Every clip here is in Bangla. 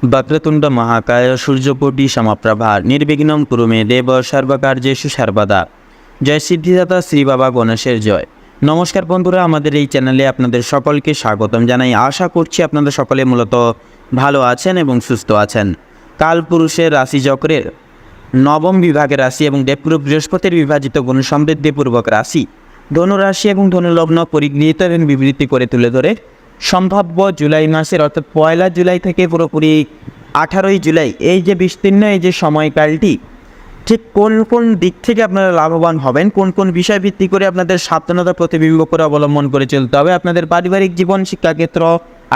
वक्रतुंड महाकाय सूर्यकोटि समप्रभा निर्विघ्नं कुरु मे देव सर्वकार्येषु सर्वदा। जय सिद्धिदाता श्री बाबा गणेशेर जय। नमस्कार बंधुरा, आमादेर এই চ্যানেলে আপনাদের সকলকে স্বাগতম জানাই। আশা করছি আপনারা সকলে মূলত ভালো আছেন এবং সুস্থ আছেন। কালপুরুষের রাশিচক্রের নবম বিভাগের রাশি এবং দেবগুরু বৃহস্পতির বিভাজিত গুণ সমৃদ্ধিপূর্বক রাশি ধনু রাশি এবং ধনু লগ্ন পরিগৃহীত এবং বিবৃতি করে তুলে ধরে সম্ভাব্য জুলাই মাসের অর্থাৎ 1 জুলাই থেকে পুরোপুরি 18 জুলাই এই যে বিস্তীর্ণ এই যে সময়কালটি ঠিক কোন কোন দিক থেকে আপনারা লাভবান হবেন, কোন কোন বিষয় ভিত্তি করে আপনাদের সাবধানতা প্রতিবিম্ব করে অবলম্বন করে চলতে হবে, আপনাদের পারিবারিক জীবন, শিক্ষাক্ষেত্র,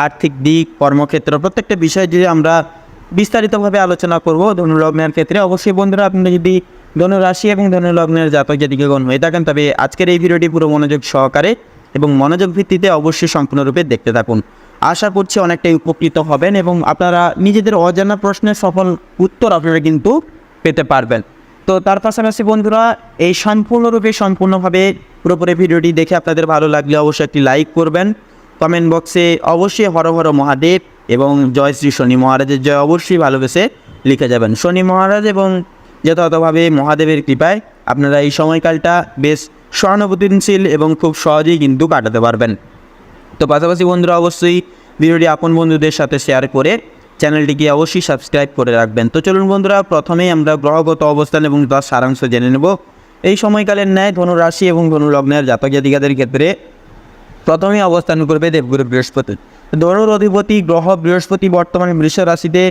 আর্থিক দিক, কর্মক্ষেত্র প্রত্যেকটা বিষয় যদি আমরা বিস্তারিতভাবে আলোচনা করব ধনু লগ্নের ক্ষেত্রে। অবশ্যই বন্ধুরা, আপনারা যদি ধনু রাশি এবং ধনু লগ্নের জাতক জাতিকাগণ হয়ে থাকেন তবে আজকের এই ভিডিওটি পুরো মনোযোগ সহকারে এবং মনোযোগ ভিত্তিতে অবশ্যই সম্পূর্ণরূপে দেখতে থাকুন। আশা করছি অনেকটাই উপকৃত হবেন এবং আপনারা নিজেদের অজানা প্রশ্নের সফল উত্তর আপনারা কিন্তু পেতে পারবেন। তো তার পাশাপাশি বন্ধুরা, এই সম্পূর্ণভাবে পুরোপুরি ভিডিওটি দেখে আপনাদের ভালো লাগলে অবশ্যই একটি লাইক করবেন। কমেন্ট বক্সে অবশ্যই হর হর মহাদেব এবং জয় শ্রী শনি মহারাজের জয় অবশ্যই ভালোবেসে লিখে যাবেন। শনি মহারাজ এবং যথাযথভাবে মহাদেবের কৃপায় আপনারা এই সময়কালটা বেশ সহানুভূতিশীল এবং খুব সহজেই কিন্তু কাটাতে পারবেন। তো পাশাপাশি বন্ধুরা, অবশ্যই ভিডিওটি আপন বন্ধুদের সাথে শেয়ার করে চ্যানেলটিকে অবশ্যই সাবস্ক্রাইব করে রাখবেন। তো চলুন বন্ধুরা, প্রথমেই আমরা গ্রহগত অবস্থান এবং তার সারাংশ জেনে নেব। এই সময়কালের ন্যায় ধনু রাশি এবং ধনু লগ্নের জাতক জাতিকাদের ক্ষেত্রে প্রথমেই অবস্থান করবে দেবগুরু বৃহস্পতি। ধনুর অধিপতি গ্রহ বৃহস্পতি বর্তমানে বৃষ রাশিতে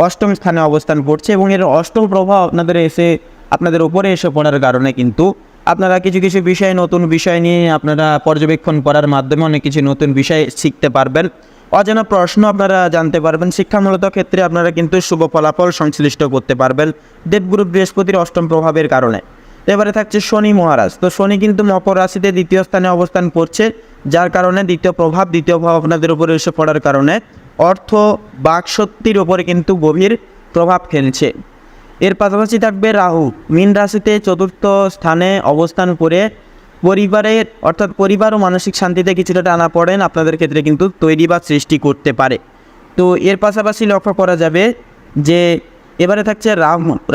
অষ্টম স্থানে অবস্থান করছে এবং এর অষ্টম প্রভাব আপনাদের উপরে এসে পড়ার কারণে কিন্তু আপনারা কিছু কিছু বিষয়, নতুন বিষয় নিয়ে আপনারা পর্যবেক্ষণ করার মাধ্যমে অনেক কিছু নতুন বিষয় শিখতে পারবেন, অজানা প্রশ্ন আপনারা জানতে পারবেন। শিক্ষামূলক ক্ষেত্রে আপনারা কিন্তু শুভ ফলাফল সংশ্লিষ্ট করতে পারবেন দেবগুরু বৃহস্পতির অষ্টম প্রভাবের কারণে। এবারে থাকছে শনি মহারাজ। তো শনি কিন্তু মকর রাশিতে দ্বিতীয় স্থানে অবস্থান করছে, যার কারণে দ্বিতীয় প্রভাব আপনাদের উপরে এসে পড়ার কারণে অর্থ বাকশক্তির ওপরে কিন্তু গভীর প্রভাব ফেলছে। এর পাশাপাশি থাকবে রাহু মীন রাশিতে চতুর্থ স্থানে অবস্থান করে পরিবার ও মানসিক শান্তিতে কিছুটা টানা পড়েন আপনাদের ক্ষেত্রে কিন্তু তৈরি বা সৃষ্টি করতে পারে। তো এর পাশাপাশি লক্ষ্য করা যাবে যে এবারে থাকছে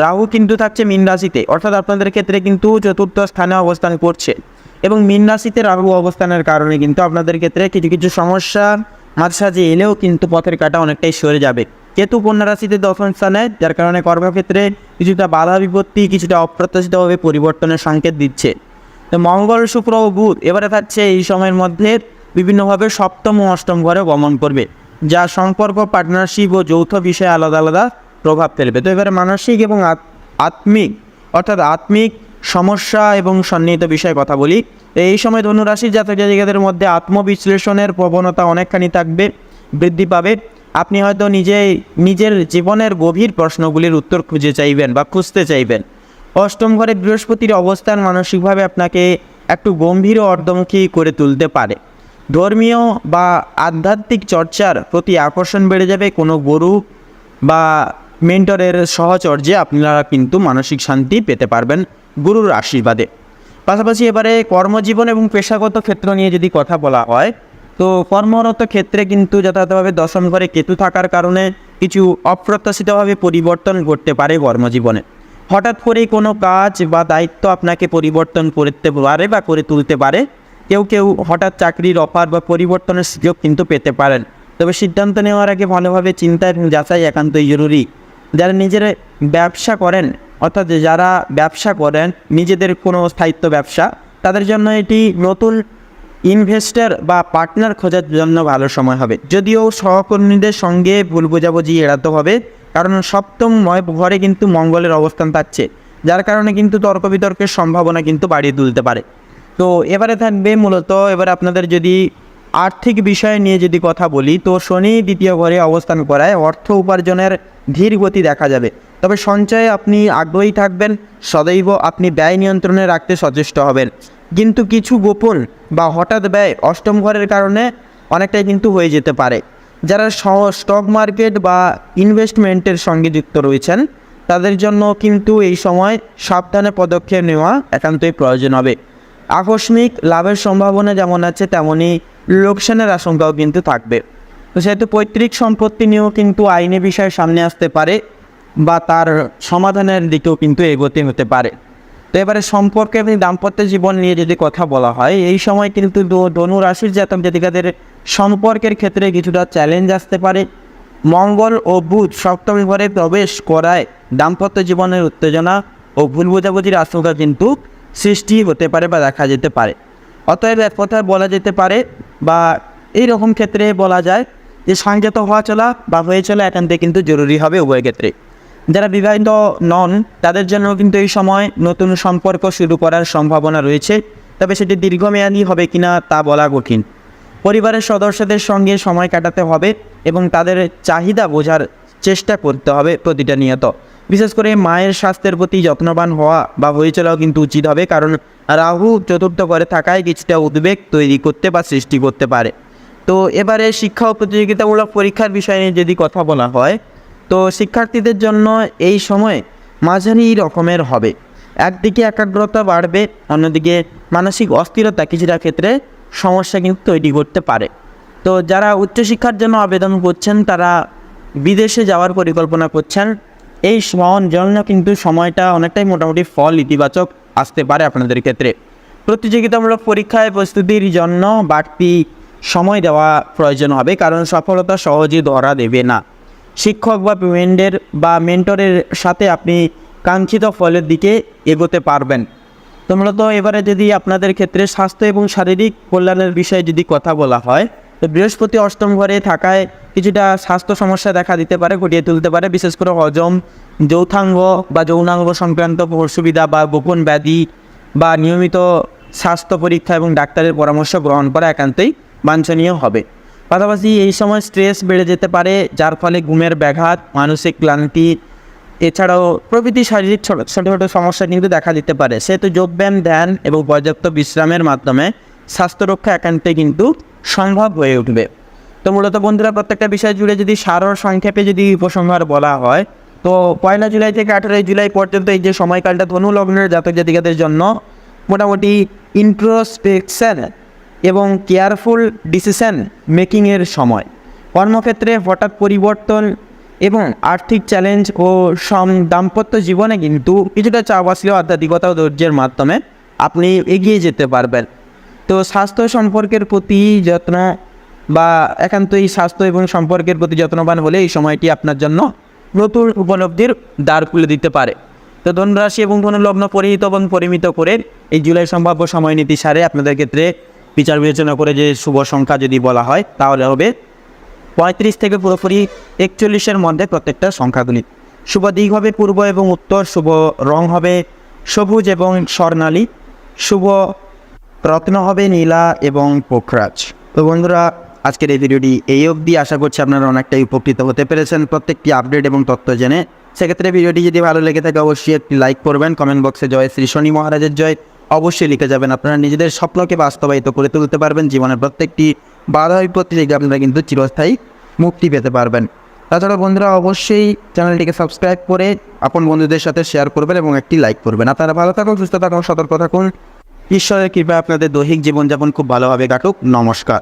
রাহু কিন্তু থাকছে মীন রাশিতে, অর্থাৎ আপনাদের ক্ষেত্রে কিন্তু চতুর্থ স্থানে অবস্থান করছে এবং মীন রাশিতে রাহু অবস্থানের কারণে কিন্তু আপনাদের ক্ষেত্রে কিছু কিছু সমস্যা মাঝে এলেও কিন্তু পথের কাটা অনেকটাই সরে যাবে। কেতু কন্যা রাশিতে দশম স্থানে, যার কারণে কর্মক্ষেত্রে কিছুটা বাধা বিপত্তি, কিছুটা অপ্রত্যাশিতভাবে পরিবর্তনের সংকেত দিচ্ছে। তো মঙ্গল, শুক্র ও বুধ এবারে থাকছে এই সময়ের মধ্যে বিভিন্নভাবে সপ্তম ও অষ্টম ঘরে গমন করবে, যা সম্পর্ক, পার্টনারশিপ ও যৌথ বিষয়ে আলাদা আলাদা প্রভাব ফেলবে। তো এবারে মানসিক এবং আত্মিক সমস্যা এবং সন্নিহিত বিষয়ে কথা বলি। এই সময় ধনুরাশির জাতক জাতিকাদের মধ্যে আত্মবিশ্লেষণের প্রবণতা অনেকখানি বৃদ্ধি পাবে। আপনি হয়তো নিজের জীবনের গভীর প্রশ্নগুলির উত্তর খুঁজতে চাইবেন। অষ্টম ঘরে বৃহস্পতির অবস্থান মানসিকভাবে আপনাকে একটু গম্ভীর ও অর্ধমুখী করে তুলতে পারে। ধর্মীয় বা আধ্যাত্মিক চর্চার প্রতি আকর্ষণ বেড়ে যাবে। কোনো গুরু বা মেন্টরের সহচর্যে আপনারা কিন্তু মানসিক শান্তি পেতে পারবেন গুরুর আশীর্বাদে। পাশাপাশি এবারে কর্মজীবন এবং পেশাগত ক্ষেত্র নিয়ে যদি কথা বলা হয়, তো কর্মরত ক্ষেত্রে কিন্তু যথাযথভাবে দশম ঘরে কেতু থাকার কারণে কিছু অপ্রত্যাশিতভাবে পরিবর্তন ঘটতে পারে কর্মজীবনে। হঠাৎ করেই কোনো কাজ বা দায়িত্ব আপনাকে পরিবর্তন করতে পারে বা করে তুলতে পারে। কেউ হঠাৎ চাকরির অফার বা পরিবর্তনের সুযোগ কিন্তু পেতে পারেন। তবে সিদ্ধান্ত নেওয়ার আগে ভালোভাবে চিন্তা এবং যাচাই একান্তই জরুরি। যারা ব্যবসা করেন নিজেদের কোনো স্থায়িত্ব ব্যবসা, তাদের জন্য এটি নতুন ইনভেস্টর বা পার্টনার খোঁজার জন্য ভালো সময় হবে। যদিও সহকর্মীদের সঙ্গে ভুল বোঝাবুঝি এড়াতে হবে, কারণ সপ্তম ঘরে কিন্তু মঙ্গলের অবস্থান থাকছে, যার কারণে কিন্তু তর্ক বিতর্কের সম্ভাবনা কিন্তু বাড়িয়ে তুলতে পারে। তো এবারে থাকবে মূলত আপনাদের যদি আর্থিক বিষয় নিয়ে যদি কথা বলি, তো শনি দ্বিতীয় ঘরে অবস্থান করায় অর্থ উপার্জনের ধীর গতি দেখা যাবে। তবে সঞ্চয়ে আপনি আগ্রহী থাকবেন। সদৈব আপনি ব্যয় নিয়ন্ত্রণে রাখতে সচেষ্ট হবেন, কিন্তু কিছু গোপন বা হঠাৎ ব্যয় অষ্টম ঘরের কারণে অনেকটাই কিন্তু হয়ে যেতে পারে। যারা স্টক মার্কেট বা ইনভেস্টমেন্টের সঙ্গে যুক্ত রয়েছেন তাদের জন্য কিন্তু এই সময় সাবধানে পদক্ষেপ নেওয়া একান্তই প্রয়োজন হবে। আকস্মিক লাভের সম্ভাবনা যেমন আছে তেমনই লোকসানের আশঙ্কাও কিন্তু থাকবে। তো সেহেতু পৈতৃক সম্পত্তি নিয়েও কিন্তু আইনি বিষয় সামনে আসতে পারে বা তার সমাধানের দিকেও কিন্তু এগোতে হতে পারে। তো এবারে সম্পর্কে এবং দাম্পত্য জীবন নিয়ে যদি কথা বলা হয়, এই সময় কিন্তু ধনু রাশির জাতক জাতিকাদের সম্পর্কের ক্ষেত্রে কিছুটা চ্যালেঞ্জ আসতে পারে। মঙ্গল ও বুধ সপ্তম ঘরে প্রবেশ করায় দাম্পত্য জীবনের উত্তেজনা ও ভুল বোঝাবুঝির আশঙ্কা কিন্তু সৃষ্টি হতে পারে বা দেখা যেতে পারে। অতএব এক কথায় বলা যেতে পারে বা এই রকম ক্ষেত্রে বলা যায় যে সংযত হওয়া চলা বা হয়ে চলা একান্তে কিন্তু জরুরি হবে উভয় ক্ষেত্রে। যারা বিবাহিত নন তাদের জন্য কিন্তু এই সময় নতুন সম্পর্ক শুরু করার সম্ভাবনা রয়েছে, তবে সেটি দীর্ঘমেয়াদী হবে কিনা তা বলা কঠিন। পরিবারের সদস্যদের সঙ্গে সময় কাটাতে হবে এবং তাদের চাহিদা বোঝার চেষ্টা করতে হবে প্রতিটা নিয়ত। বিশেষ করে মায়ের স্বাস্থ্যের প্রতি যত্নবান হওয়া বা হয়ে চলাও কিন্তু উচিত হবে, কারণ রাহু চতুর্থ ঘরে থাকায় কিছুটা উদ্বেগ তৈরি করতে বা সৃষ্টি করতে পারে। তো এবারে শিক্ষা ও প্রতিযোগিতামূলক পরীক্ষার বিষয় নিয়ে যদি কথা বলা হয়, তো শিক্ষার্থীদের জন্য এই সময় মাঝারি রকমের হবে। একদিকে একাগ্রতা বাড়বে, অন্যদিকে মানসিক অস্থিরতা কিছুটা ক্ষেত্রে সমস্যা কিন্তু তৈরি করতে পারে। তো যারা উচ্চশিক্ষার জন্য আবেদন করছেন, তারা বিদেশে যাওয়ার পরিকল্পনা করছেন, এই জন্য কিন্তু সময়টা অনেকটাই মোটামুটি ফল ইতিবাচক আসতে পারে আপনাদের ক্ষেত্রে। প্রতিযোগিতামূলক পরীক্ষায় প্রস্তুতির জন্য বাড়তি সময় দেওয়া প্রয়োজন হবে, কারণ সফলতা সহজেই ধরা দেবে না। শিক্ষক বা মেন্টরের সাথে আপনি কাঙ্ক্ষিত ফলের দিকে এগোতে পারবেন। তো মূলত এবারে যদি আপনাদের ক্ষেত্রে স্বাস্থ্য এবং শারীরিক কল্যাণের বিষয়ে যদি কথা বলা হয়, তো বৃহস্পতি অষ্টম ঘরে থাকায় কিছুটা স্বাস্থ্য সমস্যা দেখা দিতে পারে, ঘটিয়ে তুলতে পারে। বিশেষ করে হজম, যৌথাঙ্গ বা যৌনাঙ্গ সংক্রান্ত অসুবিধা বা গোপন ব্যাধি বা নিয়মিত স্বাস্থ্য পরীক্ষা এবং ডাক্তারের পরামর্শ গ্রহণ করা একান্তই বাঞ্ছনীয় হবে। পাশাপাশি এই সময় স্ট্রেস বেড়ে যেতে পারে, যার ফলে ঘুমের ব্যাঘাত, মানসিক ক্লান্তি এছাড়াও প্রভৃতি শারীরিক ছোটো ছোটো সমস্যা কিন্তু দেখা দিতে পারে। সেহেতু যোগব্যায়াম, ধ্যান এবং পর্যাপ্ত বিশ্রামের মাধ্যমে স্বাস্থ্য রক্ষা একান্তে কিন্তু সম্ভব হয়ে উঠবে। তো মূলত বন্ধুরা, প্রত্যেকটা বিষয় জুড়ে যদি সংক্ষেপে যদি উপসংহার বলা হয়, তো 1 জুলাই থেকে 18 জুলাই পর্যন্ত এই যে সময়কালটা ধনু লগ্নের জাতক জাতিকাদের জন্য মোটামুটি ইন্ট্রোস্পেকশন এবং কেয়ারফুল ডিসিশন মেকিংয়ের সময়। কর্মক্ষেত্রে হঠাৎ পরিবর্তন এবং আর্থিক চ্যালেঞ্জ ও দাম্পত্য জীবনে কিন্তু কিছুটা চাপ আসলেও আধ্যাত্মিকতা ও ধৈর্যের মাধ্যমে আপনি এগিয়ে যেতে পারবেন। তো স্বাস্থ্য সম্পর্কের প্রতি যত্ন বা একান্তই স্বাস্থ্য এবং সম্পর্কের প্রতি যত্নবান হলে এই সময়টি আপনার জন্য নতুন উপলব্ধির দ্বার খুলে দিতে পারে। তো ধনুরাশি এবং ধনুলগ্ন পরিহিত এবং পরিমিত করে এই জুলাই সম্ভাব্য সময় নীতি সারে আপনাদের ক্ষেত্রে বিচার বিবেচনা করে যে শুভ সংখ্যা যদি বলা হয়, তাহলে হবে 35 থেকে পুরোপুরি 41-এর মধ্যে প্রত্যেকটা সংখ্যাগুলি। শুভ দিক হবে পূর্ব এবং উত্তর, শুভ রং হবে সবুজ এবং স্বর্ণালী, শুভ রত্ন হবে নীলা এবং পোখরাজ। তো বন্ধুরা, আজকের এই ভিডিওটি এই অবধি। আশা করছি আপনারা অনেকটাই উপকৃত হতে পেরেছেন প্রত্যেকটি আপডেট এবং তথ্য জেনে। সেক্ষেত্রে ভিডিওটি যদি ভালো লেগে থাকে অবশ্যই একটি লাইক করবেন, কমেন্ট বক্সে জয় শ্রী শনি মহারাজের জয় অবশ্যই লিখে যাবেন। আপনারা নিজেদের স্বপ্নকে বাস্তবায়িত করে তুলতে পারবেন। জীবনের প্রত্যেকটি বাধা বিপত্তি থেকে আপনারা কিন্তু চিরস্থায়ী মুক্তি পেতে পারবেন। তাছাড়া বন্ধুরা, অবশ্যই চ্যানেলটিকে সাবস্ক্রাইব করে আপন বন্ধুদের সাথে শেয়ার করবেন এবং একটি লাইক করবেন। আপনারা ভালো থাকুন, সুস্থ থাকুন, সতর্ক থাকুন। ঈশ্বরের কৃপায় আপনাদের দৈহিক জীবনযাপন খুব ভালোভাবে কাটুক। নমস্কার।